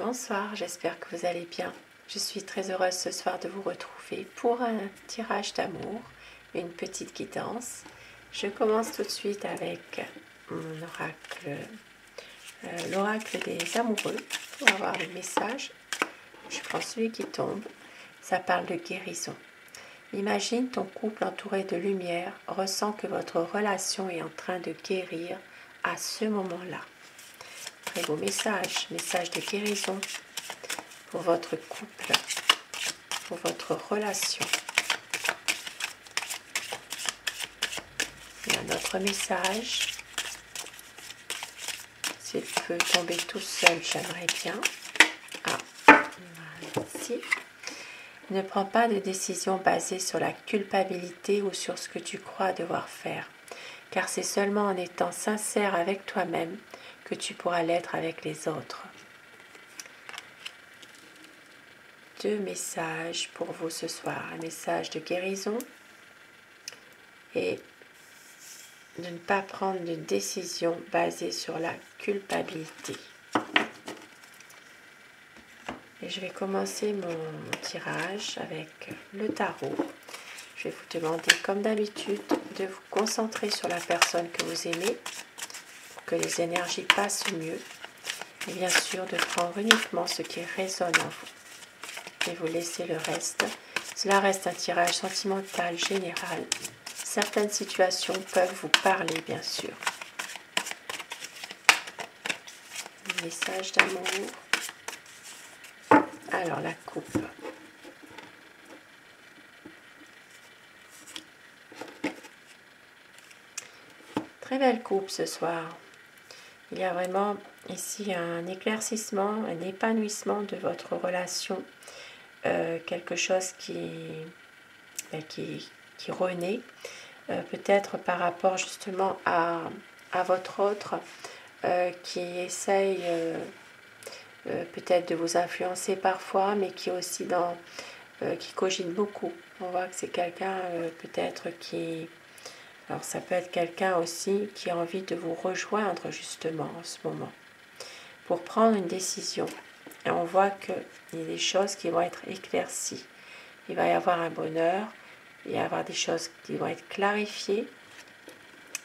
Bonsoir, j'espère que vous allez bien. Je suis très heureuse ce soir de vous retrouver pour un tirage d'amour, une petite guidance. Je commence tout de suite avec mon oracle, l'oracle des amoureux, pour avoir le message. Je prends celui qui tombe, ça parle de guérison. Imagine ton couple entouré de lumière, ressens que votre relation est en train de guérir à ce moment-là. Très beau message, message de guérison pour votre couple, pour votre relation. Il y a un autre message. S'il peut tomber tout seul, j'aimerais bien. Ah, ici. Ne prends pas de décision basée sur la culpabilité ou sur ce que tu crois devoir faire, car c'est seulement en étant sincère avec toi-même que tu pourras l'être avec les autres. Deux messages pour vous ce soir. Un message de guérison et de ne pas prendre de décision basée sur la culpabilité. Et je vais commencer mon tirage avec le tarot. Je vais vous demander, comme d'habitude, de vous concentrer sur la personne que vous aimez pour que les énergies passent mieux. Et bien sûr, de prendre uniquement ce qui résonne en vous. Et vous laissez le reste. Cela reste un tirage sentimental général. Certaines situations peuvent vous parler, bien sûr. Un message d'amour. Alors, la coupe. Très belle coupe ce soir. Il y a vraiment ici un éclaircissement, un épanouissement de votre relation. Quelque chose qui renaît. Peut-être par rapport justement à votre autre qui essaye peut-être de vous influencer parfois, mais qui est aussi qui cogite beaucoup. On voit que c'est quelqu'un peut-être qui... Alors ça peut être quelqu'un aussi qui a envie de vous rejoindre justement en ce moment pour prendre une décision. Et on voit qu'il y a des choses qui vont être éclaircies. Il va y avoir un bonheur, il va y avoir des choses qui vont être clarifiées.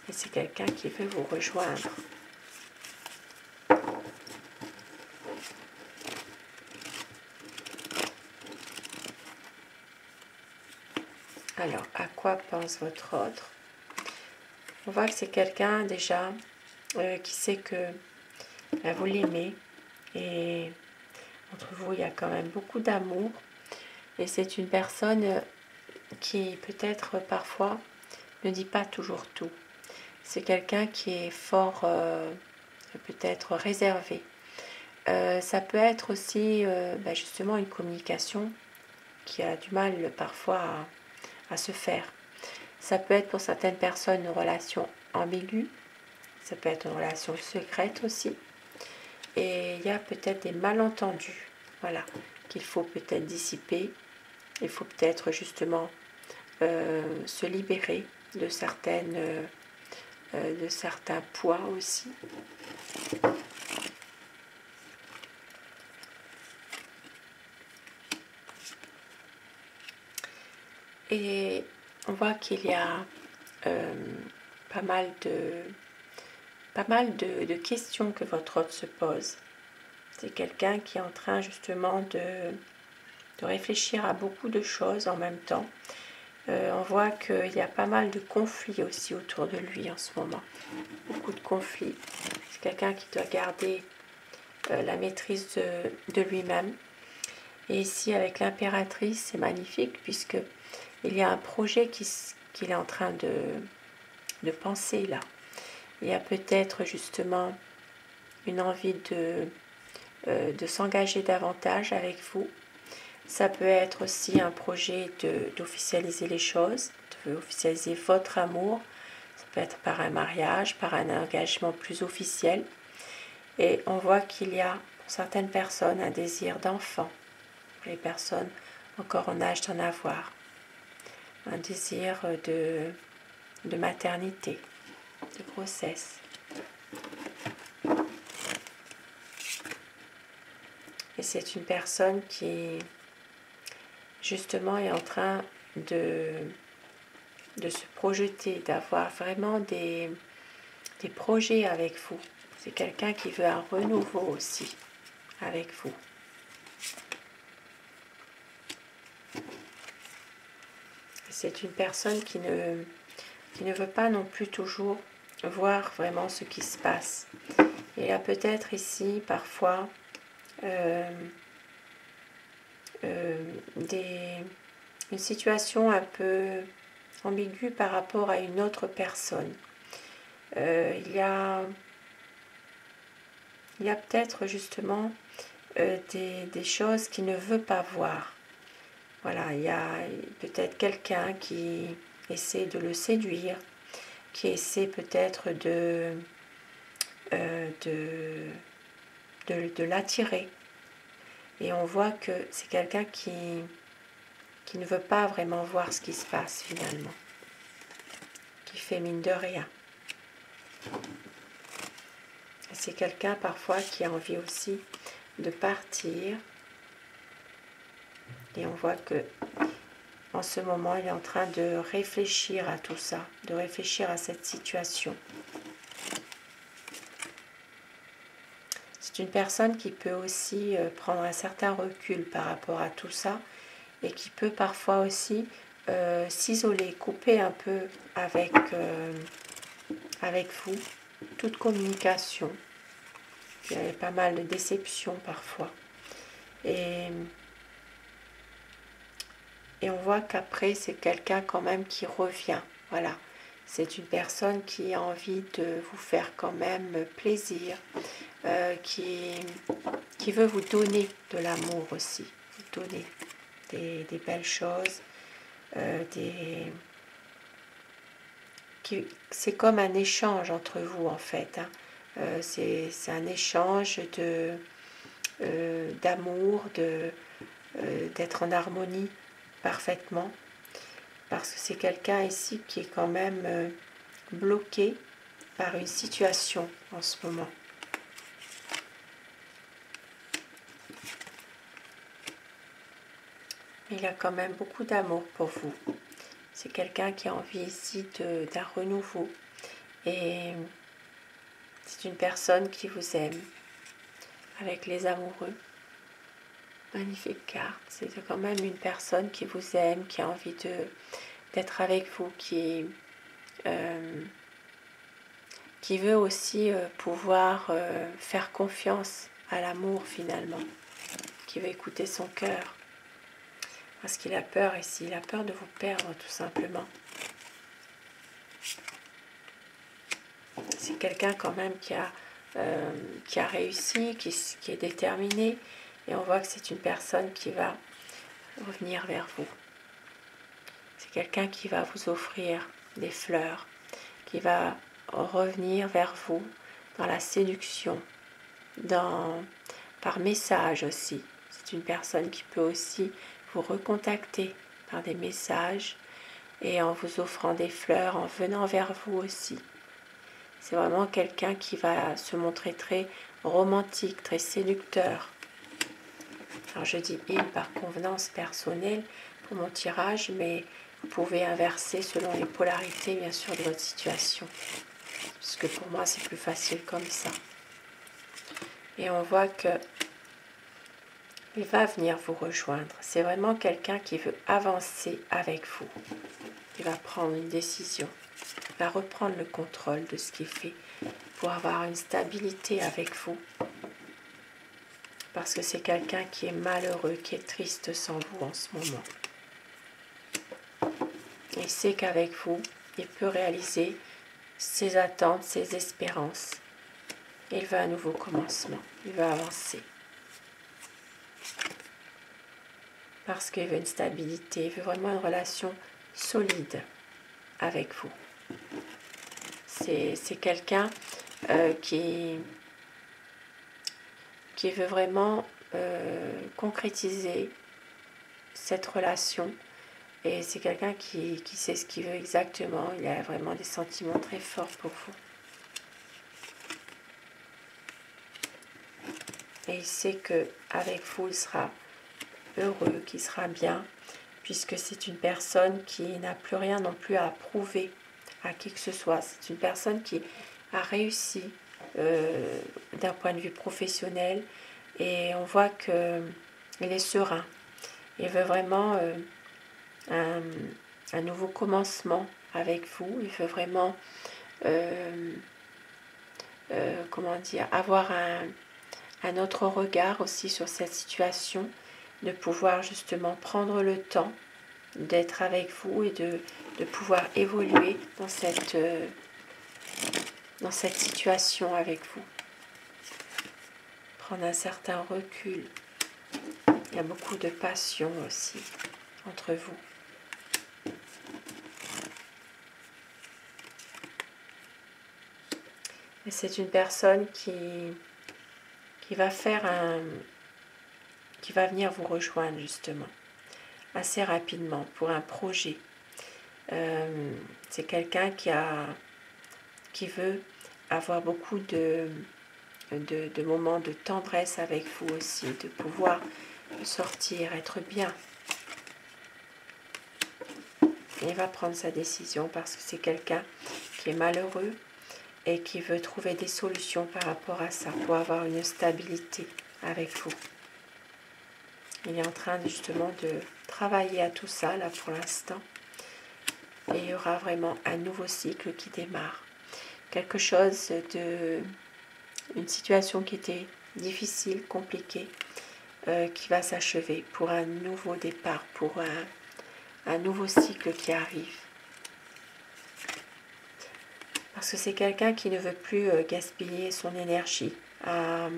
Et c'est quelqu'un qui veut vous rejoindre. Alors, à quoi pense votre autre? On voit que c'est quelqu'un déjà qui sait que vous l'aimez. Et entre vous, il y a quand même beaucoup d'amour. Et c'est une personne qui peut-être parfois ne dit pas toujours tout. C'est quelqu'un qui est fort, peut-être réservé. Ça peut être aussi justement une communication qui a du mal parfois à se faire. Ça peut être pour certaines personnes une relation ambiguë, ça peut être une relation secrète aussi. Et il y a peut-être des malentendus, voilà, qu'il faut peut-être dissiper. Il faut peut-être justement se libérer de certains poids aussi. Et on voit qu'il y a pas mal de questions que votre hôte se pose. C'est quelqu'un qui est en train justement de réfléchir à beaucoup de choses en même temps. On voit qu'il y a pas mal de conflits aussi autour de lui en ce moment. Beaucoup de conflits. C'est quelqu'un qui doit garder la maîtrise de lui-même. Et ici, avec l'impératrice, c'est magnifique puisque il y a un projet qu'il est en train de penser là. Il y a peut-être justement une envie de s'engager davantage avec vous. Ça peut être aussi un projet d'officialiser les choses, d'officialiser votre amour. Ça peut être par un mariage, par un engagement plus officiel. Et on voit qu'il y a pour certaines personnes un désir d'enfant, pour les personnes encore en âge d'en avoir. Un désir de maternité, de grossesse. Et c'est une personne qui, justement, est en train de se projeter, d'avoir vraiment des projets avec vous. C'est quelqu'un qui veut un renouveau aussi avec vous. C'est une personne qui ne veut pas non plus toujours voir vraiment ce qui se passe. Il y a peut-être ici parfois une situation un peu ambiguë par rapport à une autre personne. Il y a peut-être justement des choses qu'il ne veut pas voir. Voilà, il y a peut-être quelqu'un qui essaie de le séduire, qui essaie peut-être de l'attirer. Et on voit que c'est quelqu'un qui ne veut pas vraiment voir ce qui se passe finalement, qui fait mine de rien. C'est quelqu'un parfois qui a envie aussi de partir. Et on voit que en ce moment, il est en train de réfléchir à tout ça, de réfléchir à cette situation. C'est une personne qui peut aussi prendre un certain recul par rapport à tout ça et qui peut parfois aussi s'isoler, couper un peu avec vous toute communication. Il y a pas mal de déceptions parfois. Et on voit qu'après, c'est quelqu'un quand même qui revient. Voilà, c'est une personne qui a envie de vous faire quand même plaisir, qui veut vous donner de l'amour aussi, vous donner des belles choses, c'est comme un échange entre vous en fait. Hein. C'est un échange d'amour, d'être en harmonie parfaitement, parce que c'est quelqu'un ici qui est quand même bloqué par une situation en ce moment. Il a quand même beaucoup d'amour pour vous. C'est quelqu'un qui a envie ici d'un renouveau. Et c'est une personne qui vous aime. Avec les amoureux. Magnifique carte. C'est quand même une personne qui vous aime, qui a envie d'être avec vous, qui veut aussi pouvoir faire confiance à l'amour finalement. Qui veut écouter son cœur. Parce qu'il a peur ici, il a peur de vous perdre tout simplement. C'est quelqu'un quand même qui a réussi, qui est déterminé. Et on voit que c'est une personne qui va revenir vers vous. C'est quelqu'un qui va vous offrir des fleurs, qui va revenir vers vous dans la séduction, par message aussi. C'est une personne qui peut aussi vous recontacter par des messages et en vous offrant des fleurs, en venant vers vous aussi. C'est vraiment quelqu'un qui va se montrer très romantique, très séducteur. Alors je dis il par convenance personnelle pour mon tirage, mais vous pouvez inverser selon les polarités bien sûr de votre situation. Parce que pour moi c'est plus facile comme ça. Et on voit que il va venir vous rejoindre. C'est vraiment quelqu'un qui veut avancer avec vous. Il va prendre une décision. Il va reprendre le contrôle de ce qu'il fait pour avoir une stabilité avec vous. Parce que c'est quelqu'un qui est malheureux, qui est triste sans vous en ce moment. Il sait qu'avec vous, il peut réaliser ses attentes, ses espérances. Il veut un nouveau commencement. Il veut avancer. Parce qu'il veut une stabilité, il veut vraiment une relation solide avec vous. C'est quelqu'un qui veut vraiment concrétiser cette relation. Et c'est quelqu'un qui sait ce qu'il veut exactement. Il a vraiment des sentiments très forts pour vous. Et il sait qu'avec vous, il sera heureux, qu'il sera bien, puisque c'est une personne qui n'a plus rien non plus à prouver à qui que ce soit. C'est une personne qui a réussi d'un point de vue professionnel, et on voit qu'il est serein. Il veut vraiment un nouveau commencement avec vous. Il veut vraiment comment dire, avoir un autre regard aussi sur cette situation, de pouvoir justement prendre le temps d'être avec vous et de pouvoir évoluer dans cette situation avec vous. Prendre un certain recul. Il y a beaucoup de passion aussi entre vous. Et c'est une personne qui va qui va venir vous rejoindre justement assez rapidement pour un projet. C'est quelqu'un qui veut avoir beaucoup de moments de tendresse avec vous aussi, de pouvoir sortir, être bien. Et il va prendre sa décision parce que c'est quelqu'un qui est malheureux et qui veut trouver des solutions par rapport à ça, pour avoir une stabilité avec vous. Il est en train justement de travailler à tout ça, là, pour l'instant. Et il y aura vraiment un nouveau cycle qui démarre. Quelque chose une situation qui était difficile, compliquée, qui va s'achever pour un nouveau départ, pour un nouveau cycle qui arrive. Parce que c'est quelqu'un qui ne veut plus gaspiller son énergie à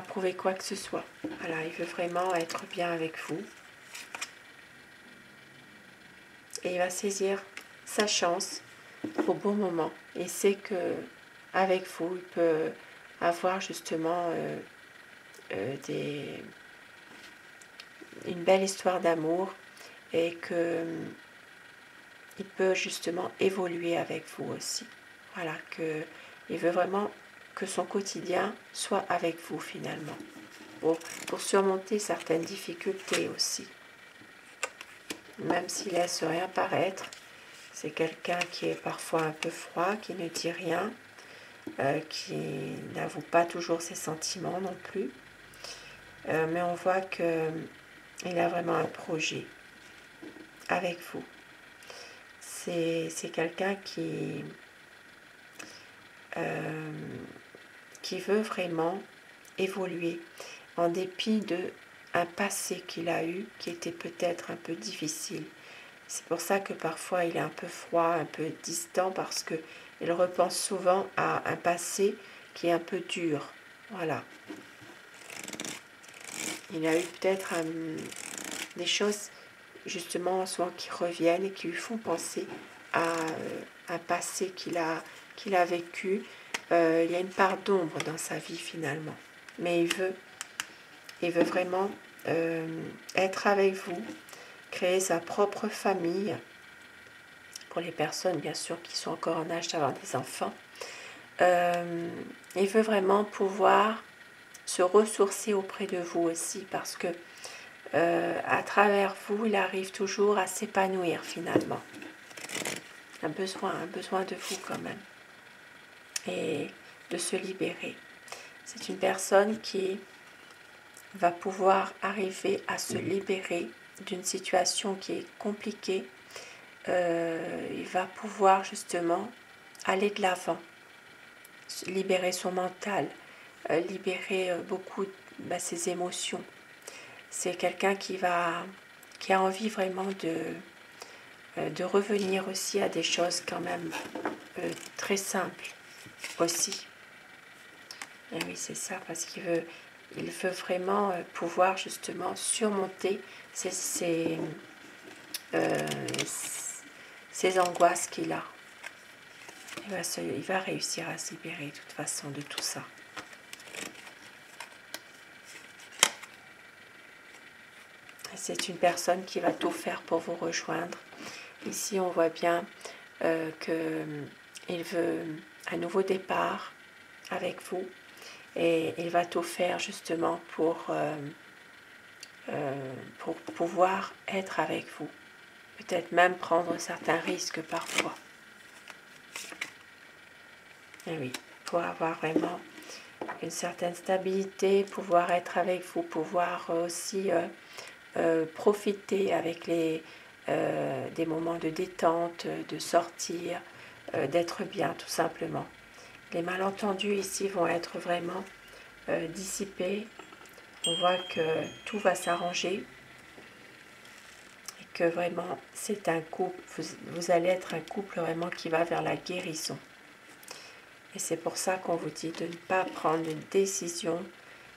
prouver quoi que ce soit. Voilà, il veut vraiment être bien avec vous. Et il va saisir sa chance au bon moment. Et c'est que avec vous, il peut avoir justement une belle histoire d'amour, et que il peut justement évoluer avec vous aussi. Voilà, il veut vraiment que son quotidien soit avec vous finalement, pour surmonter certaines difficultés aussi. Même s'il laisse rien paraître, c'est quelqu'un qui est parfois un peu froid, qui ne dit rien, qui n'avoue pas toujours ses sentiments non plus. Mais on voit qu'il a vraiment un projet avec vous. C'est quelqu'un qui veut vraiment évoluer en dépit d'un passé qu'il a eu qui était peut-être un peu difficile. C'est pour ça que parfois il est un peu froid, un peu distant, parce qu'il repense souvent à un passé qui est un peu dur. Voilà. Il a eu peut-être des choses justement souvent qui reviennent et qui lui font penser à un passé qu'il a vécu. Il y a une part d'ombre dans sa vie finalement, mais il veut vraiment être avec vous, créer sa propre famille, pour les personnes bien sûr qui sont encore en âge d'avoir des enfants. Il veut vraiment pouvoir se ressourcer auprès de vous aussi, parce que à travers vous, il arrive toujours à s'épanouir finalement. Un besoin de vous quand même, et de se libérer. C'est une personne qui va pouvoir arriver à se libérer d'une situation qui est compliquée. Il va pouvoir justement aller de l'avant, libérer son mental, libérer beaucoup ses émotions. C'est quelqu'un qui a envie vraiment de revenir aussi à des choses quand même très simples aussi. Et oui, c'est ça, parce qu'il veut vraiment pouvoir justement surmonter ces angoisses qu'il a. Il va réussir à se libérer de toute façon de tout ça. C'est une personne qui va tout faire pour vous rejoindre. Ici, on voit bien qu'il veut un nouveau départ avec vous. et il va tout faire justement pour pouvoir être avec vous. Peut-être même prendre certains risques parfois. Et oui, pour avoir vraiment une certaine stabilité, pouvoir être avec vous, pouvoir aussi profiter avec des moments de détente, de sortir, d'être bien tout simplement. Les malentendus ici vont être vraiment dissipés. On voit que tout va s'arranger et que vraiment c'est un couple, vous allez être un couple vraiment qui va vers la guérison. Et c'est pour ça qu'on vous dit de ne pas prendre une décision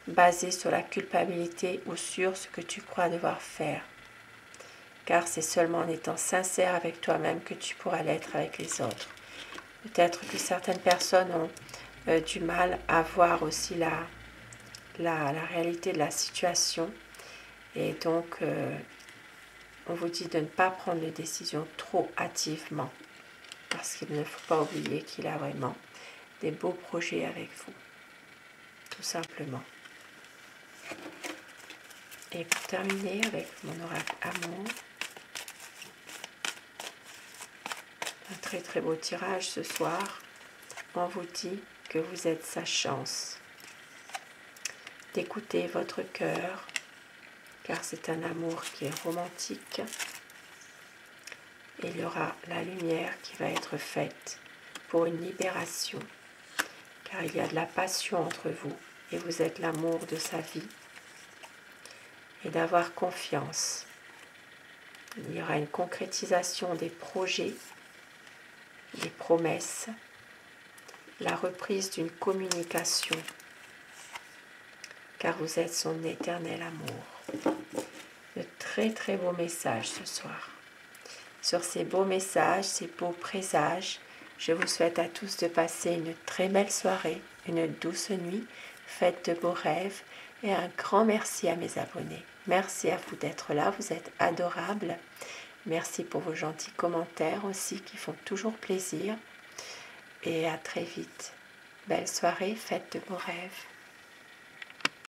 basée sur la culpabilité ou sur ce que tu crois devoir faire. Car c'est seulement en étant sincère avec toi-même que tu pourras l'être avec les autres. Peut-être que certaines personnes ont du mal à voir aussi la réalité de la situation. Et donc, on vous dit de ne pas prendre les décisions trop hâtivement. Parce qu'il ne faut pas oublier qu'il a vraiment des beaux projets avec vous. Tout simplement. Et pour terminer avec mon oracle amour, un très très beau tirage ce soir. On vous dit que vous êtes sa chance d'écouter votre cœur, car c'est un amour qui est romantique. Et il y aura la lumière qui va être faite pour une libération, car il y a de la passion entre vous et vous êtes l'amour de sa vie. Et d'avoir confiance. Il y aura une concrétisation des projets, des promesses, la reprise d'une communication, car vous êtes son éternel amour. De très très beaux messages ce soir. Sur ces beaux messages, ces beaux présages, je vous souhaite à tous de passer une très belle soirée, une douce nuit, faites de beaux rêves et un grand merci à mes abonnés. Merci à vous d'être là, vous êtes adorables. Merci pour vos gentils commentaires aussi qui font toujours plaisir. Et à très vite. Belle soirée, faites de beaux rêves.